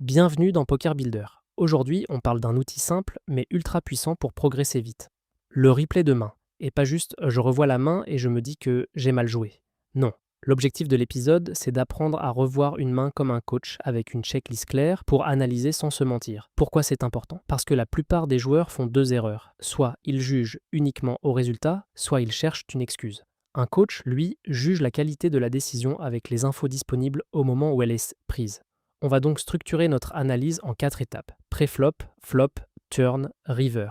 Bienvenue dans Poker Builder. Aujourd'hui, on parle d'un outil simple mais ultra puissant pour progresser vite. Le replay de main. Et pas juste je revois la main et je me dis que j'ai mal joué. Non. L'objectif de l'épisode, c'est d'apprendre à revoir une main comme un coach avec une checklist claire pour analyser sans se mentir. Pourquoi c'est important? Parce que la plupart des joueurs font deux erreurs. Soit ils jugent uniquement au résultat, soit ils cherchent une excuse. Un coach, lui, juge la qualité de la décision avec les infos disponibles au moment où elle est prise. On va donc structurer notre analyse en 4 étapes: pré-flop, flop, turn, river.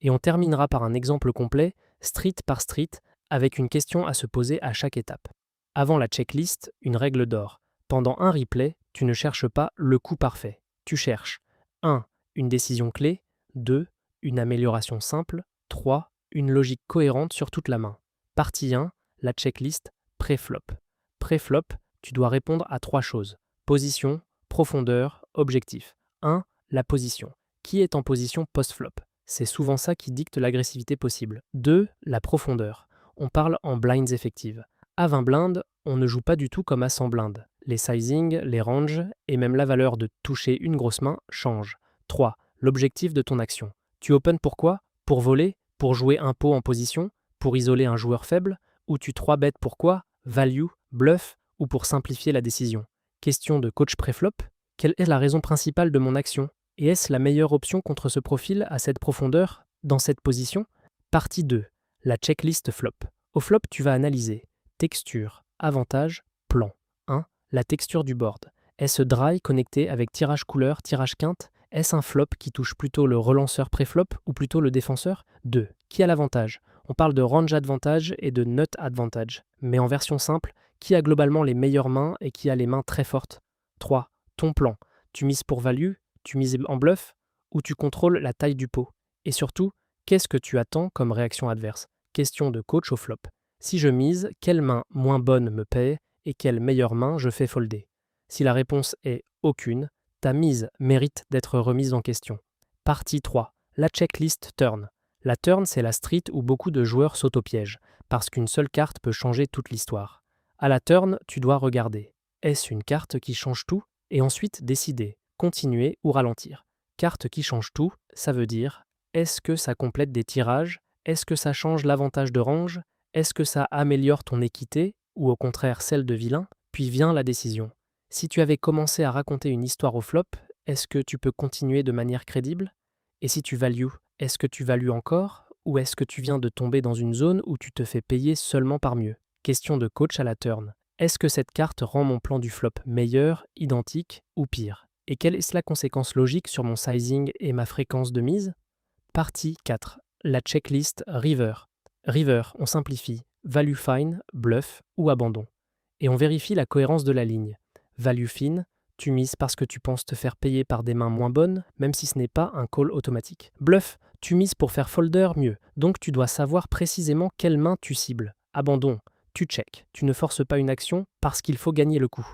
Et on terminera par un exemple complet, street par street, avec une question à se poser à chaque étape. Avant la checklist, une règle d'or. Pendant un replay, tu ne cherches pas le coup parfait. Tu cherches 1. Une décision clé, 2. Une amélioration simple, 3. Une logique cohérente sur toute la main. Partie 1, la checklist pré-flop. Pré-flop, tu dois répondre à 3 choses: position, profondeur, objectif. 1. La position. Qui est en position post-flop? C'est souvent ça qui dicte l'agressivité possible. 2. La profondeur. On parle en blinds effectives. À 20 blindes, on ne joue pas du tout comme à 100 blindes. Les sizing, les ranges et même la valeur de toucher une grosse main changent. 3. L'objectif de ton action. Tu open pourquoi? Pour voler? Pour jouer un pot en position? Pour isoler un joueur faible? Ou tu 3 bêtes pourquoi? Value? Bluff? Ou pour simplifier la décision? Question de coach pré-flop. Quelle est la raison principale de mon action? Et est-ce la meilleure option contre ce profil à cette profondeur, dans cette position? Partie 2. La checklist flop. Au flop, tu vas analyser texture, avantage, plan. 1. La texture du board. Est-ce dry connecté avec tirage couleur, tirage quinte? Est-ce un flop qui touche plutôt le relanceur pré-flop ou plutôt le défenseur? 2. Qui a l'avantage? On parle de range advantage et de nut advantage. Mais en version simple, qui a globalement les meilleures mains et qui a les mains très fortes? 3. Ton plan. Tu mises pour value? Tu mises en bluff? Ou tu contrôles la taille du pot? Et surtout, qu'est-ce que tu attends comme réaction adverse? Question de coach au flop. Si je mise, quelle main moins bonne me paie et quelle meilleure main je fais folder? Si la réponse est aucune, ta mise mérite d'être remise en question. Partie 3. La checklist turn. La turn, c'est la street où beaucoup de joueurs sautent au piège, parce qu'une seule carte peut changer toute l'histoire. À la turn, tu dois regarder. Est-ce une carte qui change tout? Et ensuite décider, continuer ou ralentir. Carte qui change tout, ça veut dire, est-ce que ça complète des tirages? Est-ce que ça change l'avantage de range? Est-ce que ça améliore ton équité, ou au contraire celle de vilain? Puis vient la décision. Si tu avais commencé à raconter une histoire au flop, est-ce que tu peux continuer de manière crédible? Et si tu values, est-ce que tu values encore? Ou est-ce que tu viens de tomber dans une zone où tu te fais payer seulement par mieux? Question de coach à la turn. Est-ce que cette carte rend mon plan du flop meilleur, identique ou pire? Et quelle est la conséquence logique sur mon sizing et ma fréquence de mise? Partie 4. La checklist river. River, on simplifie. Value fine, bluff ou abandon. Et on vérifie la cohérence de la ligne. Value fine, tu mises parce que tu penses te faire payer par des mains moins bonnes, même si ce n'est pas un call automatique. Bluff, tu mises pour faire folder mieux, donc tu dois savoir précisément quelle main tu cibles. Abandon, tu check. Tu ne forces pas une action parce qu'il faut gagner le coup.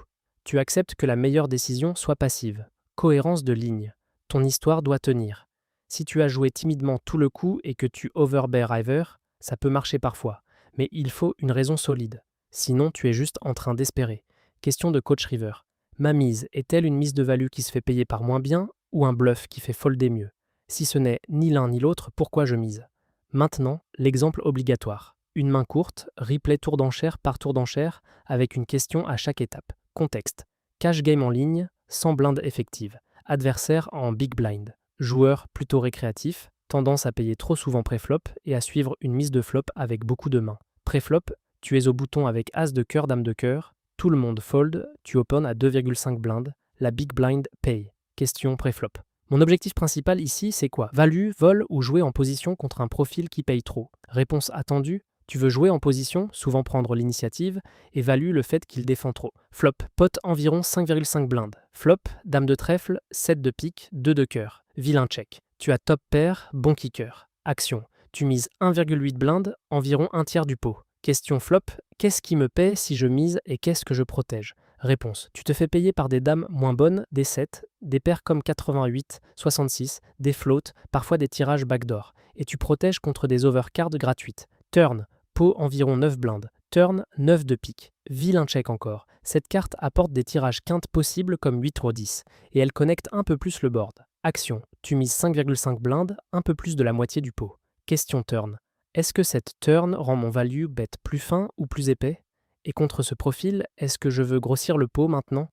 Tu acceptes que la meilleure décision soit passive. Cohérence de ligne. Ton histoire doit tenir. Si tu as joué timidement tout le coup et que tu overbet river, ça peut marcher parfois, mais il faut une raison solide. Sinon, tu es juste en train d'espérer. Question de coach river. Ma mise est-elle une mise de value qui se fait payer par moins bien ou un bluff qui fait folder mieux? Si ce n'est ni l'un ni l'autre, pourquoi je mise? Maintenant, l'exemple obligatoire. Une main courte, replay tour d'enchère par tour d'enchère, avec une question à chaque étape. Contexte. Cash game en ligne, sans blinde effective. Adversaire en big blind. Joueur plutôt récréatif, tendance à payer trop souvent pré-flop et à suivre une mise de flop avec beaucoup de mains. Pré-flop, tu es au bouton avec as de cœur, dame de cœur, tout le monde fold, tu open à 2,5 blindes, la big blind paye. Question pré-flop. Mon objectif principal ici, c'est quoi? Value, vol ou jouer en position contre un profil qui paye trop? Réponse attendue, tu veux jouer en position, souvent prendre l'initiative, et value le fait qu'il défend trop. Flop, pot environ 5,5 blindes. Flop, dame de trèfle, 7 de pique, 2 de cœur. Vilain check. Tu as top pair, bon kicker. Action. Tu mises 1,8 blindes, environ un tiers du pot. Question flop, qu'est-ce qui me paie si je mise et qu'est-ce que je protège? Réponse, tu te fais payer par des dames moins bonnes, des 7, des paires comme 88, 66, des floats, parfois des tirages backdoor, et tu protèges contre des overcards gratuites. Turn, pot environ 9 blindes. Turn 9 de pique. Vilain check encore. Cette carte apporte des tirages quintes possibles comme 8 ou 10, et elle connecte un peu plus le board. Action. Tu mises 5,5 blindes, un peu plus de la moitié du pot. Question turn. Est-ce que cette turn rend mon value bet plus fin ou plus épais? Et contre ce profil, est-ce que je veux grossir le pot maintenant?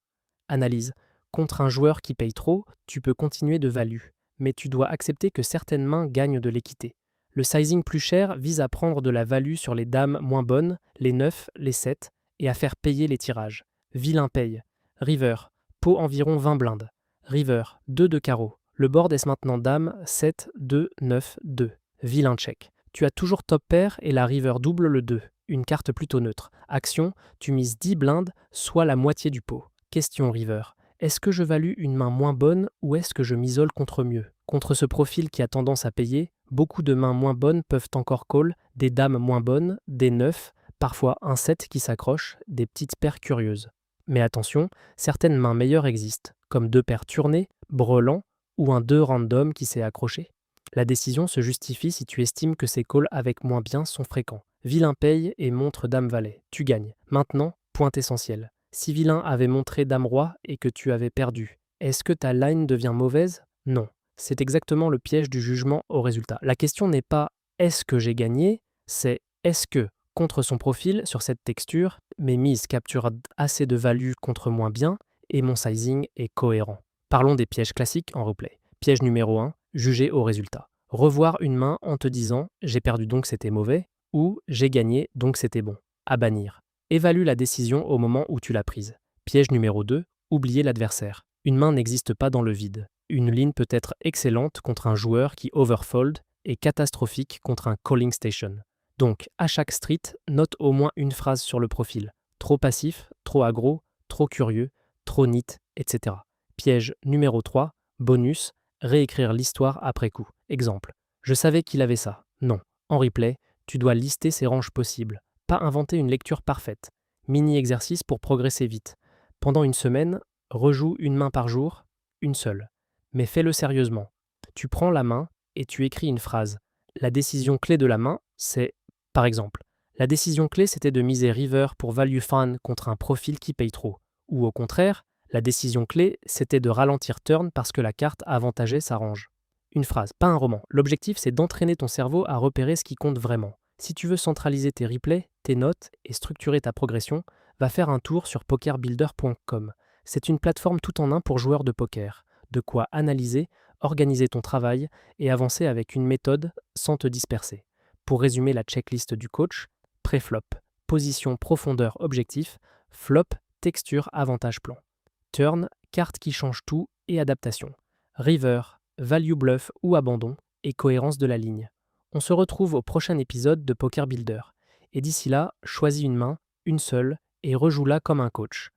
Analyse. Contre un joueur qui paye trop, tu peux continuer de value, mais tu dois accepter que certaines mains gagnent de l'équité. Le sizing plus cher vise à prendre de la value sur les dames moins bonnes, les 9, les 7, et à faire payer les tirages. Vilain paye. River. Pot environ 20 blindes. River. 2 de carreau. Le board est maintenant dame 7, 2, 9, 2. Vilain check. Tu as toujours top pair et la river double le 2. Une carte plutôt neutre. Action, tu mises 10 blindes, soit la moitié du pot. Question river. Est-ce que je value une main moins bonne ou est-ce que je m'isole contre mieux? Contre ce profil qui a tendance à payer, beaucoup de mains moins bonnes peuvent encore call, des dames moins bonnes, des 9, parfois un 7 qui s'accroche, des petites paires curieuses. Mais attention, certaines mains meilleures existent, comme 2 paires tournées, brelan ou un 2 random qui s'est accroché. La décision se justifie si tu estimes que ces calls avec moins bien sont fréquents. Vilain paye et montre dame valet. Tu gagnes. Maintenant, point essentiel. Si vilain avait montré dame roi et que tu avais perdu, est-ce que ta line devient mauvaise? Non. C'est exactement le piège du jugement au résultat. La question n'est pas est-ce que j'ai gagné, c'est est-ce que, contre son profil, sur cette texture, mes mises capturent assez de value contre moins bien et mon sizing est cohérent. Parlons des pièges classiques en replay. Piège numéro 1, juger au résultat. Revoir une main en te disant j'ai perdu donc c'était mauvais ou j'ai gagné donc c'était bon. À bannir. Évalue la décision au moment où tu l'as prise. Piège numéro 2, oublier l'adversaire. Une main n'existe pas dans le vide. Une ligne peut être excellente contre un joueur qui overfold et catastrophique contre un calling station. Donc, à chaque street, note au moins une phrase sur le profil. Trop passif, trop aggro, trop curieux, trop neat, etc. Piège numéro 3, bonus, réécrire l'histoire après coup. Exemple. Je savais qu'il avait ça. Non. En replay, tu dois lister ses ranges possibles. Pas inventer une lecture parfaite. Mini-exercice pour progresser vite. Pendant une semaine, rejoue une main par jour, une seule. Mais fais-le sérieusement. Tu prends la main et tu écris une phrase. La décision clé de la main, c'est, par exemple, la décision clé c'était de miser river pour value fan contre un profil qui paye trop. Ou au contraire, la décision clé c'était de ralentir turn parce que la carte avantageait sa range. Une phrase, pas un roman. L'objectif c'est d'entraîner ton cerveau à repérer ce qui compte vraiment. Si tu veux centraliser tes replays, tes notes et structurer ta progression, va faire un tour sur pokerbuilder.com. C'est une plateforme tout en un pour joueurs de poker. De quoi analyser, organiser ton travail et avancer avec une méthode sans te disperser. Pour résumer la checklist du coach, pré-flop, position, profondeur, objectif, flop, texture, avantage, plan. Turn, carte qui change tout et adaptation. River, value bluff ou abandon et cohérence de la ligne. On se retrouve au prochain épisode de Poker Builder. Et d'ici là, choisis une main, une seule, et rejoue-la comme un coach.